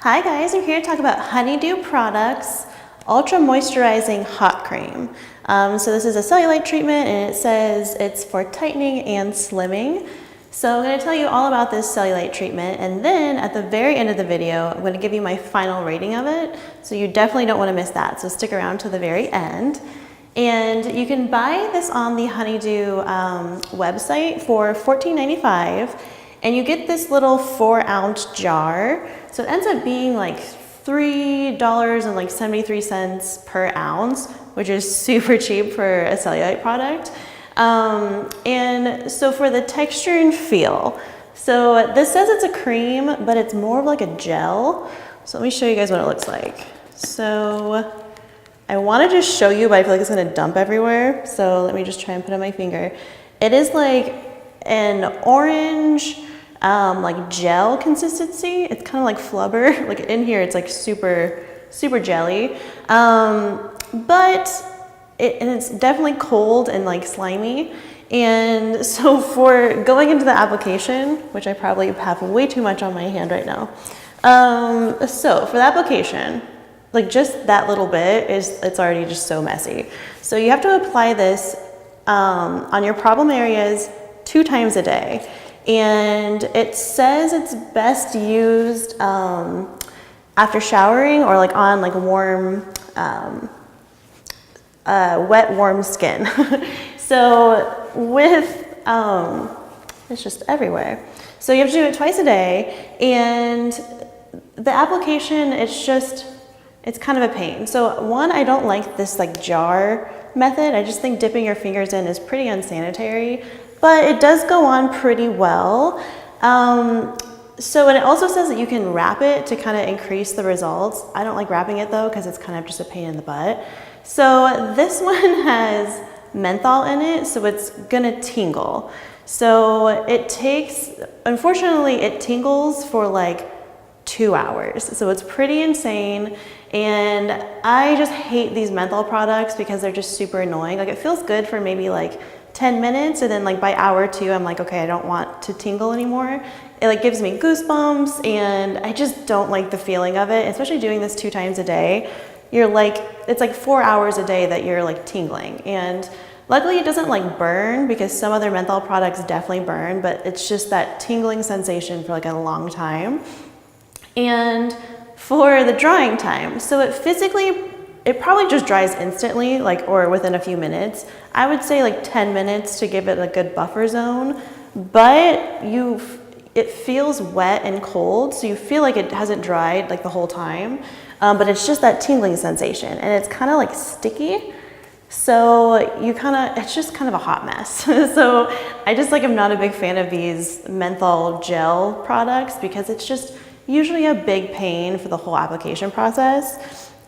Hi guys, I'm here to talk about Honeydew Products Ultra Moisturizing Hot Cream. So this is a cellulite treatment and it says it's for tightening and slimming. So I'm going to tell you all about this cellulite treatment, and then at the very end of the video I'm going to give you my final rating of it. So you definitely don't want to miss that, so stick around to the very end. And you can buy this on the Honeydew website for $14.95. And you get this little 4-ounce jar. So it ends up being like $3.73 per ounce, which is super cheap for a cellulite product. And so for the texture and feel, so this says it's a cream, but it's more of like a gel. So let me show you guys what it looks like. So I want to just show you, but I feel like it's going to dump everywhere. So let me just try and put it on my finger. It is like an orange, like gel consistency. It's kind of like flubber. Like in here, it's like super jelly. But it's definitely cold and like slimy. And so for going into the application, which I probably have way too much on my hand right now. So for the application, like just that little bit it's already just so messy. So you have to apply this on your problem areas 2 times a day. And it says it's best used after showering or like on like warm, wet, warm skin. So with, it's just everywhere. So you have to do it twice a day, and the application, it's kind of a pain. So one, I don't like this like jar method. I just think dipping your fingers in is pretty unsanitary. But it does go on pretty well. And it also says that you can wrap it to kind of increase the results. I don't like wrapping it though, because it's kind of just a pain in the butt. So this one has menthol in it, so it's gonna tingle. So unfortunately it tingles for like 2 hours. So it's pretty insane. And I just hate these menthol products because they're just super annoying. Like it feels good for maybe like 10 minutes, and then like by hour 2 I'm like, okay, I don't want to tingle anymore. It like gives me goosebumps, and I just don't like the feeling of it, especially doing this 2 times a day. It's like 4 hours a day that you're like tingling. And luckily it doesn't like burn, because some other menthol products definitely burn, but it's just that tingling sensation for like a long time. And for the drying time, so it probably just dries instantly, like, or within a few minutes. I would say like 10 minutes to give it a good buffer zone, but it feels wet and cold, so you feel like it hasn't dried like the whole time, but it's just that tingling sensation, and it's kind of like sticky. So it's just kind of a hot mess. So I just like, I'm not a big fan of these menthol gel products because it's just usually a big pain for the whole application process.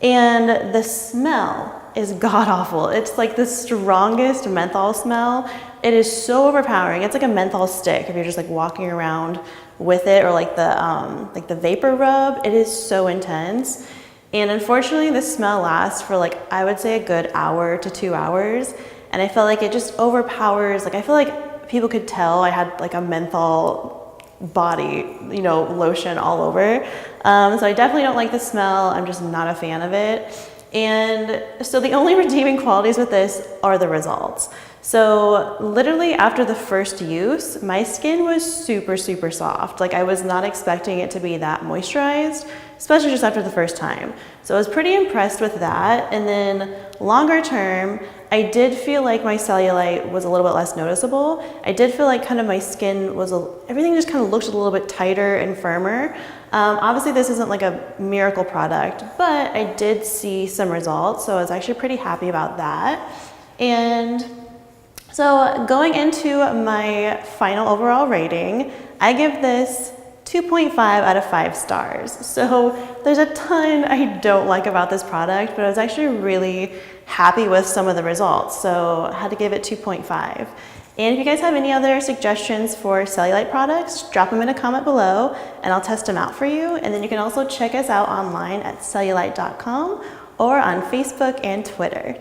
And the smell is god awful. It's like the strongest menthol smell. It is so overpowering. It's like a menthol stick if you're just like walking around with it, or like the vapor rub. It is so intense. And unfortunately the smell lasts for like, I would say a good hour to 2 hours. And I felt like it just overpowers. Like I feel like people could tell I had like a menthol body, lotion all over. So I definitely don't like the smell. I'm just not a fan of it. And so the only redeeming qualities with this are the results. So literally after the first use, my skin was super soft. Like I was not expecting it to be that moisturized, especially just after the first time. So I was pretty impressed with that. And then longer term, I did feel like my cellulite was a little bit less noticeable. I did feel like kind of my skin everything just kind of looked a little bit tighter and firmer. Obviously this isn't like a miracle product, but I did see some results. So I was actually pretty happy about that. And so going into my final overall rating, I give this 2.5 out of 5 stars. So there's a ton I don't like about this product, but I was actually really happy with some of the results. So I had to give it 2.5. And if you guys have any other suggestions for cellulite products, drop them in a comment below and I'll test them out for you. And then you can also check us out online at Cellulite.com or on Facebook and Twitter.